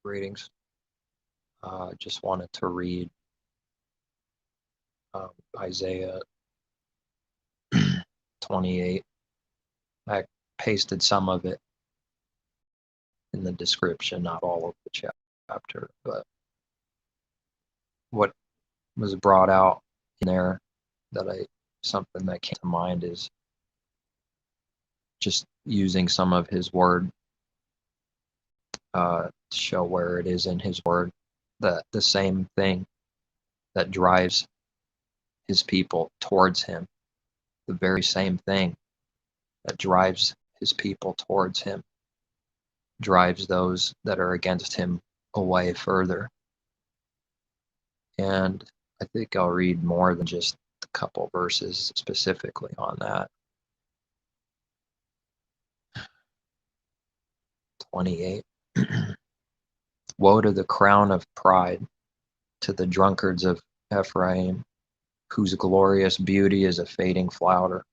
Greetings. Just wanted to read Isaiah 28. I pasted some of it in the description, not all of the chapter, but what was brought out in there something that came to mind is just using some of his word to show where it is in his word that the same thing that drives his people towards him, the very same thing that drives his people towards him, drives those that are against him away further. And I think I'll read more than just a couple verses specifically on that. 28. Woe to the crown of pride, to the drunkards of Ephraim, whose glorious beauty is a fading flower,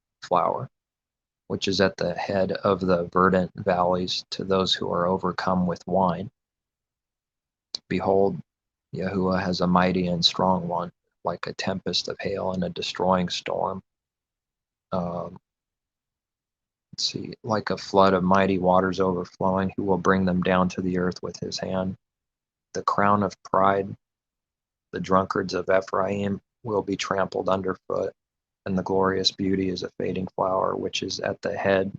which is at the head of the verdant valleys, to those who are overcome with wine. Behold, Yahuwah has a mighty and strong one, like a tempest of hail and a destroying storm. Let's see, like a flood of mighty waters overflowing, who will bring them down to the earth with his hand. The crown of pride, the drunkards of Ephraim, will be trampled underfoot, and the glorious beauty is a fading flower, which is at the head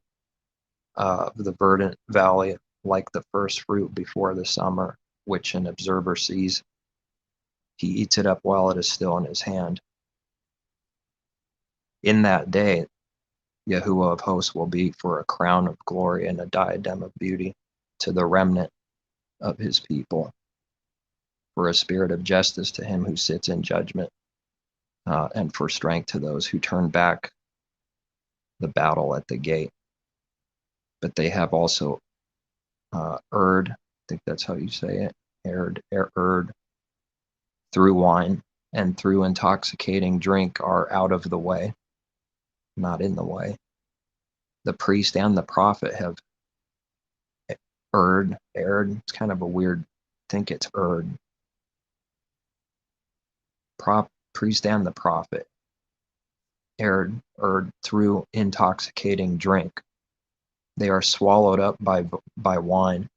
of the verdant valley, like the first fruit before the summer, which an observer sees. He eats it up while it is still in his hand. In that day, Yahuwah of hosts will be for a crown of glory and a diadem of beauty to the remnant of his people, for a spirit of justice to him who sits in judgment, and for strength to those who turn back the battle at the gate. But they have also erred, I think that's how you say it, erred through wine and through intoxicating drink are out of the way, not in the way. The priest and the prophet have erred. It's kind of a weird, I think it's erred. Priest and the prophet erred through intoxicating drink. They are swallowed up by wine.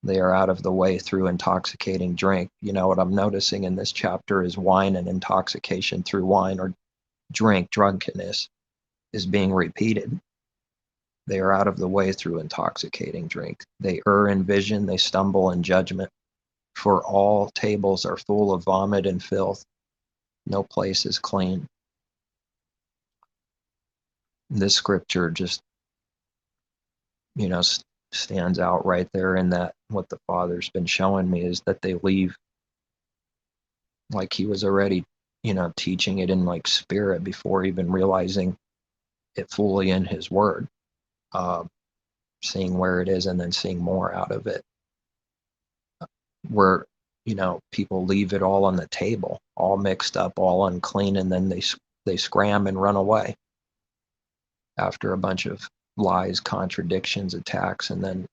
They are out of the way through intoxicating drink. You know, what I'm noticing in this chapter is wine and intoxication through wine or drink, drunkenness, is being repeated. They are out of the way through intoxicating drink. They err in vision, they stumble in judgment. For all tables are full of vomit and filth. No place is clean. This scripture just, stands out right there in that what the Father's been showing me is that they leave like he was already, teaching it in like spirit before even realizing it fully in his word, seeing where it is and then seeing more out of it. Where, people leave it all on the table, all mixed up, all unclean, and then they scram and run away after a bunch of lies, contradictions, attacks, and then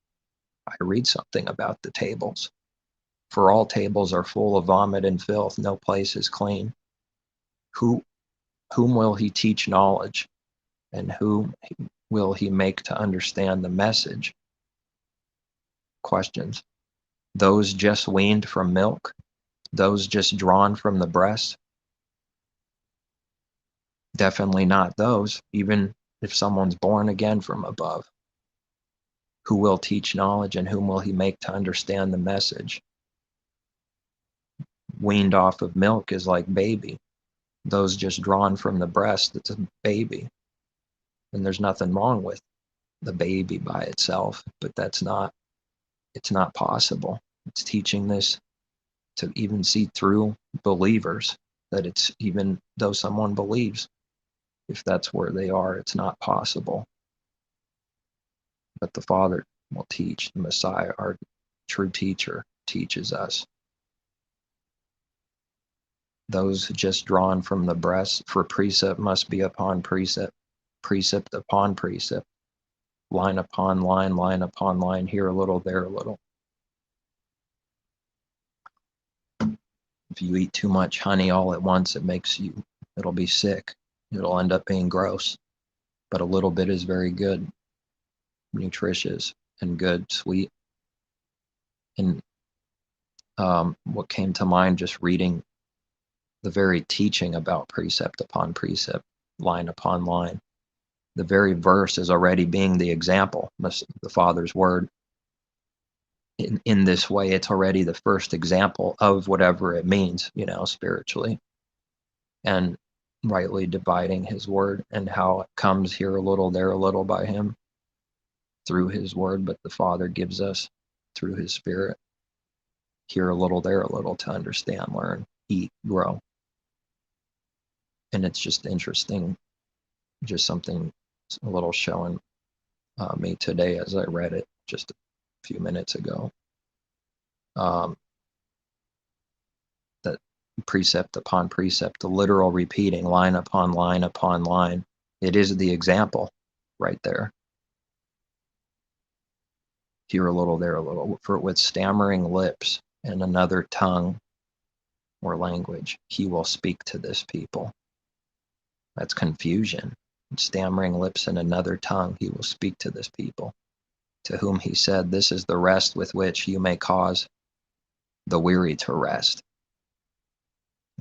I read something about the tables. For all tables are full of vomit and filth, no place is clean. Whom will he teach knowledge, and whom will he make to understand the message? Questions. Those just weaned from milk? Those just drawn from the breast? Definitely not those, even if someone's born again from above. Who will teach knowledge, and whom will he make to understand the message? Weaned off of milk is like baby. Those just drawn from the breast, it's a baby. And there's nothing wrong with the baby by itself, but it's not possible. It's teaching this to even see through believers, that it's, even though someone believes, if that's where they are, it's not possible. But the Father will teach. The Messiah, our true teacher, teaches us. Those just drawn from the breast, for precept must be upon precept, precept upon precept, line upon line, line upon line, here a little, there a little. If you eat too much honey all at once, it'll be sick. It'll end up being gross. But a little bit is very good, nutritious, and good, sweet. And what came to mind just reading the very teaching about precept upon precept, line upon line. The very verse is already being the example, the Father's word. In this way, it's already the first example of whatever it means, spiritually. And rightly dividing his word, and how it comes here a little, there a little by him through his word, but the Father gives us through his Spirit here a little, there a little, to understand, learn, eat, grow. And it's just interesting, just something a little showing me today as I read it just a few minutes ago. That precept upon precept, the literal repeating, line upon line upon line, it is the example right there. Here a little, there a little. For with stammering lips and another tongue or language, he will speak to this people. That's confusion. Stammering lips and another tongue, he will speak to this people, to whom he said, this is the rest with which you may cause the weary to rest.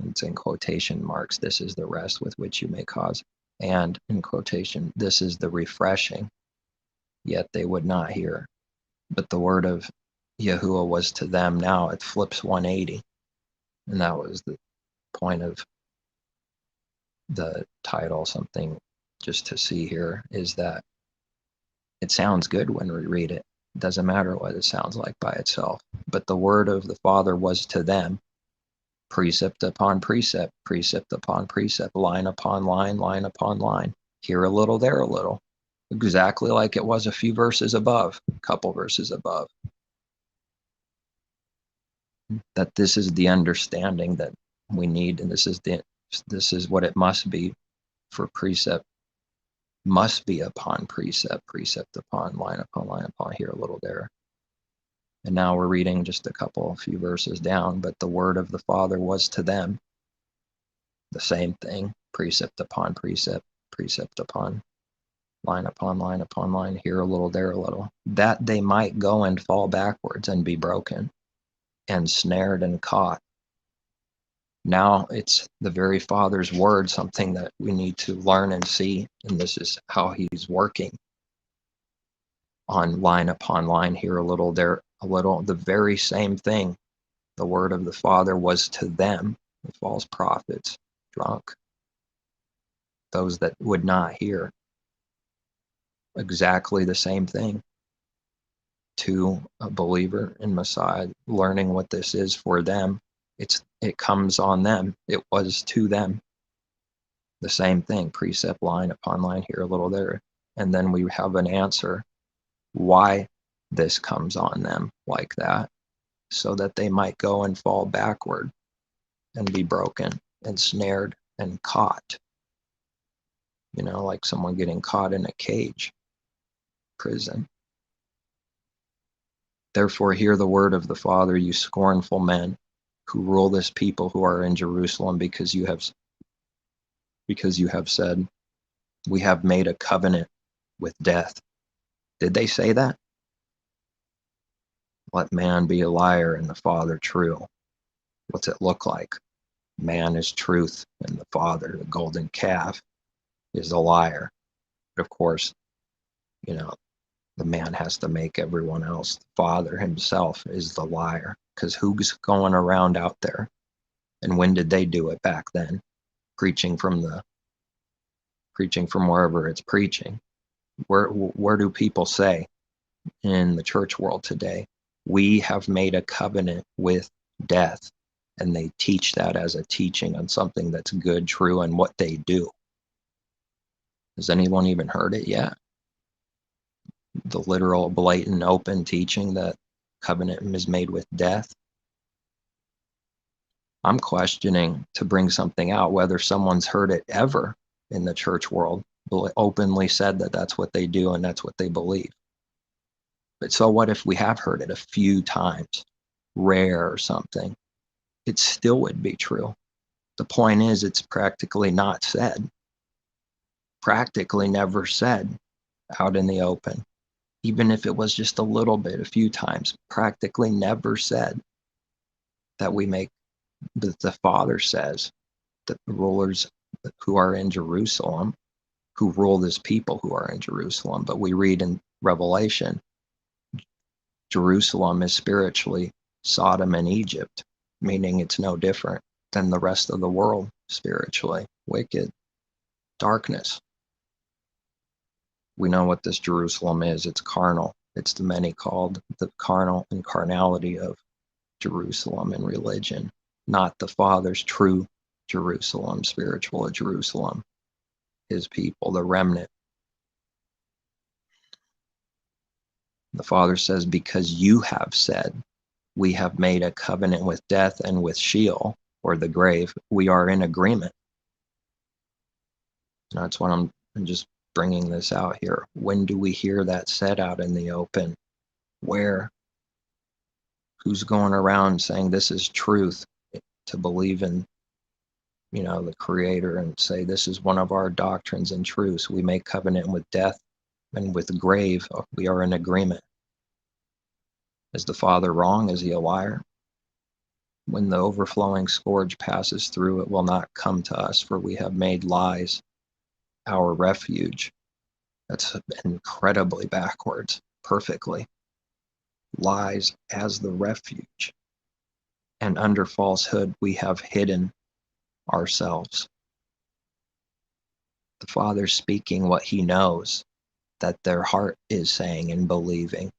It's in quotation marks, this is the rest with which you may cause. And in quotation, this is the refreshing, yet they would not hear. But the word of Yahuwah was to them. Now it flips 180. And that was the point of the title, something just to see here, is that it sounds good when we read it. It doesn't matter what it sounds like by itself. But the word of the Father was to them, precept upon precept, precept upon precept, line upon line, line upon line. Here a little, there a little. Exactly like it was a few verses above, a couple verses above. That this is the understanding that we need, and this is what it must be for precept. Must be upon precept, precept upon line upon, here a little, there. And now we're reading just a few verses down, but the word of the Father was to them. The same thing, precept upon precept, precept upon line upon line, here a little, there a little, that they might go and fall backwards and be broken and snared and caught. Now it's the very Father's word, something that we need to learn and see, and this is how he's working on line upon line, here a little, there a little, the very same thing. The word of the Father was to them, the false prophets, drunk, those that would not hear. Exactly the same thing to a believer in Messiah, learning what this is for them. It comes on them. It was to them. The same thing, precept, line upon line, here a little, there. And then we have an answer why this comes on them like that, so that they might go and fall backward and be broken and snared and caught. Like someone getting caught in a cage, prison. Therefore hear the word of the Father, you scornful men who rule this people who are in Jerusalem, because you have said, we have made a covenant with death. Did they say that? Let man be a liar and the Father true. What's it look like? Man is truth, and the Father, the golden calf, is a liar. But of course, the man has to make everyone else. The Father himself is the liar, because who's going around out there? And when did they do it back then? Preaching from wherever it's preaching. Where do people say in the church world today, we have made a covenant with death? And they teach that as a teaching on something that's good, true, and what they do. Has anyone even heard it yet? The literal, blatant, open teaching that covenant is made with death. I'm questioning, to bring something out, whether someone's heard it ever in the church world, openly said that that's what they do and that's what they believe. But so what if we have heard it a few times, rare or something? it still would be true. The point is, it's practically not said, practically never said out in the open. Even if it was just a little bit, a few times, practically never said that we make, that the Father says that the rulers who are in Jerusalem, who rule this people who are in Jerusalem. But we read in Revelation, Jerusalem is spiritually Sodom and Egypt, meaning it's no different than the rest of the world spiritually. Wicked, darkness. We know what this Jerusalem is. It's carnal. It's the many called the carnal and carnality of Jerusalem and religion, not the Father's true Jerusalem, spiritual Jerusalem, his people, the remnant. The Father says, because you have said, we have made a covenant with death and with Sheol, or the grave, we are in agreement. That's what I'm just bringing this out here. When do we hear that said out in the open? Where? Who's going around saying this is truth, to believe in, the Creator, and say this is one of our doctrines and truths? We make covenant with death and with the grave. We are in agreement. Is the Father wrong? Is he a liar? When the overflowing scourge passes through, it will not come to us, for we have made lies our refuge. That's incredibly backwards, perfectly. Lies as the refuge. And under falsehood, we have hidden ourselves. The Father speaking what he knows that their heart is saying and believing.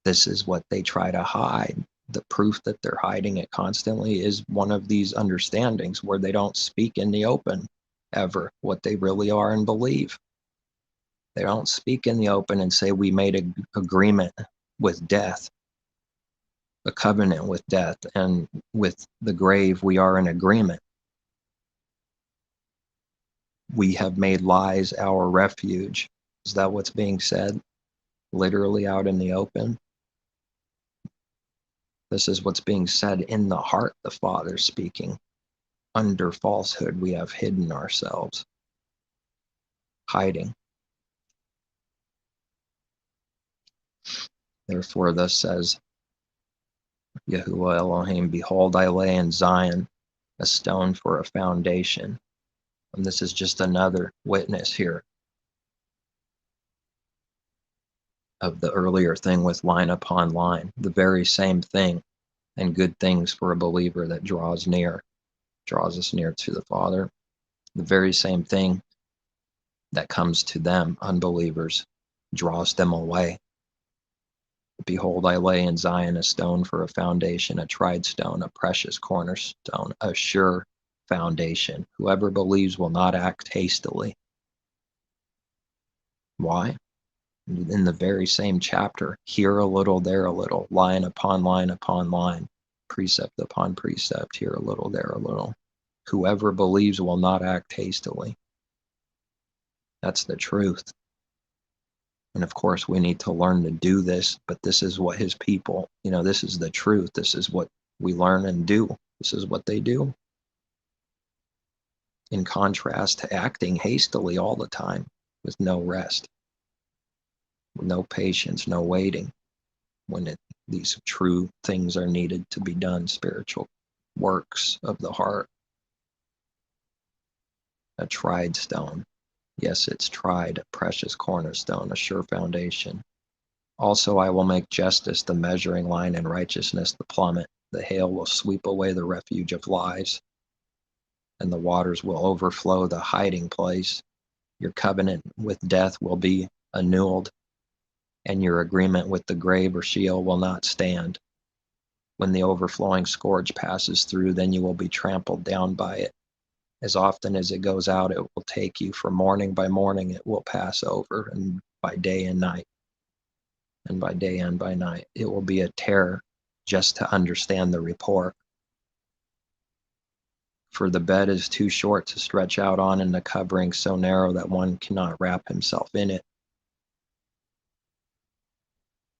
This is what they try to hide. The proof that they're hiding it constantly is one of these understandings where they don't speak in the open ever what they really are and believe. They don't speak in the open and say we made an agreement with death, a covenant with death, and with the grave we are in agreement. We have made lies our refuge. Is that what's being said? Literally out in the open? This is what's being said in the heart, the Father speaking. Under falsehood, we have hidden ourselves. Hiding. Therefore, thus says Yahuwah Elohim, behold, I lay in Zion a stone for a foundation. And this is just another witness here of the earlier thing with line upon line. The very same thing, and good things for a believer that draws us near to the Father. The very same thing that comes to them, unbelievers, draws them away. Behold, I lay in Zion a stone for a foundation, a tried stone, a precious cornerstone, a sure foundation. Whoever believes will not act hastily. Why? In the very same chapter, here a little, there a little, line upon line upon line, precept upon precept, here a little, there a little. Whoever believes will not act hastily. That's the truth. And of course, we need to learn to do this, but this is what his people, this is the truth. This is what we learn and do. This is what they do. In contrast to acting hastily all the time with no rest, with no patience, no waiting, when these true things are needed to be done, spiritual works of the heart. A tried stone. Yes, it's tried, a precious cornerstone, a sure foundation. Also, I will make justice the measuring line and righteousness the plummet. The hail will sweep away the refuge of lies, and the waters will overflow the hiding place. Your covenant with death will be annulled, and your agreement with the grave or Sheol will not stand. When the overflowing scourge passes through, then you will be trampled down by it. As often as it goes out, it will take you. For morning by morning, it will pass over, and by day and night, and by day and by night. It will be a terror just to understand the report. For the bed is too short to stretch out on, and the covering so narrow that one cannot wrap himself in it.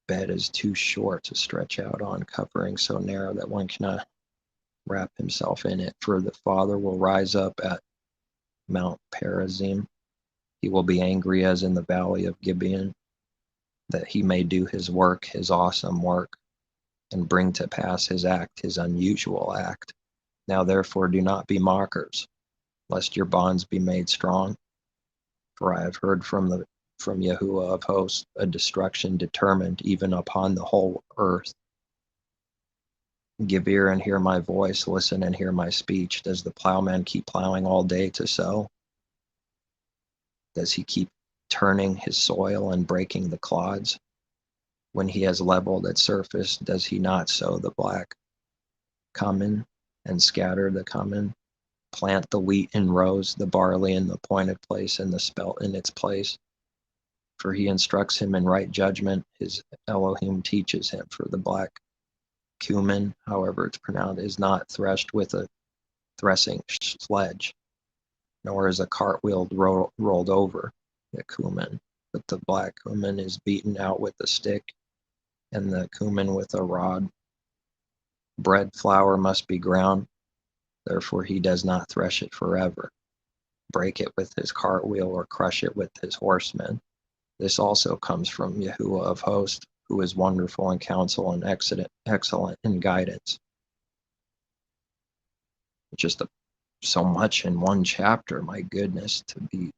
Bed is too short to stretch out on, covering so narrow that one cannot wrap himself in it. For the Father will rise up at Mount Perazim. He will be angry as in the valley of Gibeon, that he may do his work, his awesome work, and bring to pass his act, his unusual act. Now therefore do not be mockers, lest your bonds be made strong. For I have heard from Yahuwah of hosts a destruction determined even upon the whole earth. Give ear and hear my voice, listen and hear my speech. Does the plowman keep plowing all day to sow? Does he keep turning his soil and breaking the clods? When he has leveled its surface, does he not sow the black cumin and scatter the cumin? Plant the wheat in rows, the barley in the appointed place, and the spelt in its place. For he instructs him in right judgment, his Elohim teaches him. For the black cumin, however it's pronounced, is not threshed with a threshing sledge, nor is a cartwheel rolled over the cumin, but the black cumin is beaten out with a stick, and the cumin with a rod. Bread flour must be ground, therefore he does not thresh it forever, break it with his cartwheel, or crush it with his horsemen. This also comes from Yahuwah of hosts, who is wonderful in counsel and excellent in guidance. Just so much in one chapter, my goodness, to be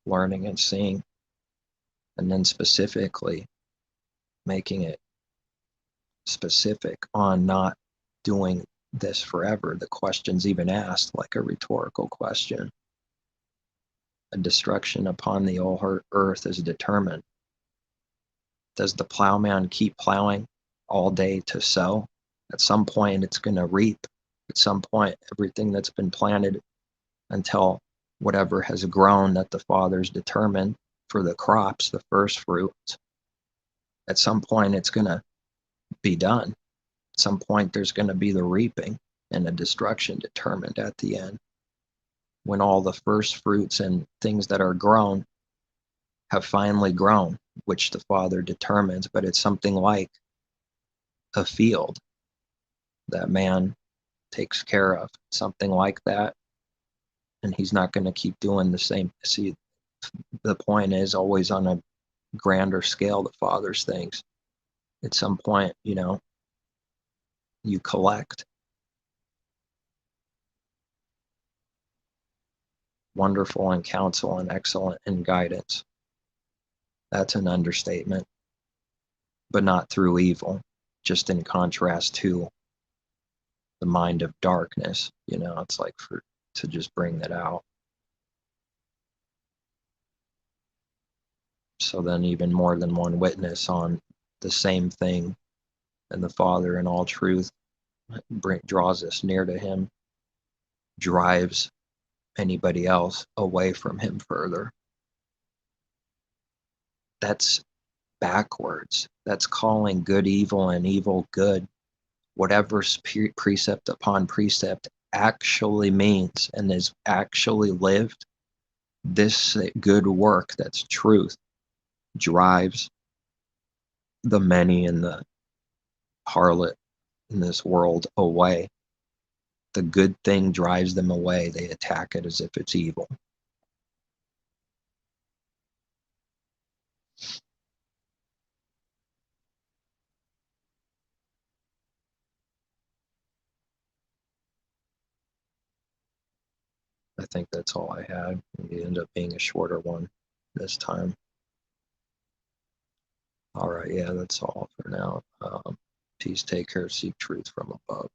learning and seeing. And then specifically making it specific on not doing this forever. The question's even asked like a rhetorical question. A destruction upon the whole earth is determined. Does the plowman keep plowing all day to sow? At some point, it's going to reap. At some point, everything that's been planted until whatever has grown that the Father's determined for the crops, the first fruits, at some point, it's going to be done. At some point, there's going to be the reaping and a destruction determined at the end. When all the first fruits and things that are grown have finally grown, which the Father determines, but it's something like a field that man takes care of, something like that. And he's not going to keep doing the same. See, the point is always on a grander scale, the Father's things. At some point, you collect. Wonderful in counsel and excellent in guidance. That's an understatement, but not through evil, just in contrast to the mind of darkness. It's like to just bring that out. So then even more than one witness on the same thing, and the Father in all truth draws us near to him, drives anybody else away from him further. That's backwards. That's calling good evil and evil good. Whatever precept upon precept actually means and is actually lived, this good work that's truth drives the many and the harlot in this world away. The good thing drives them away. They attack it as if it's evil. I think that's all I had. It ended up being a shorter one this time. All right, yeah, that's all for now. Please take care, seek truth from above.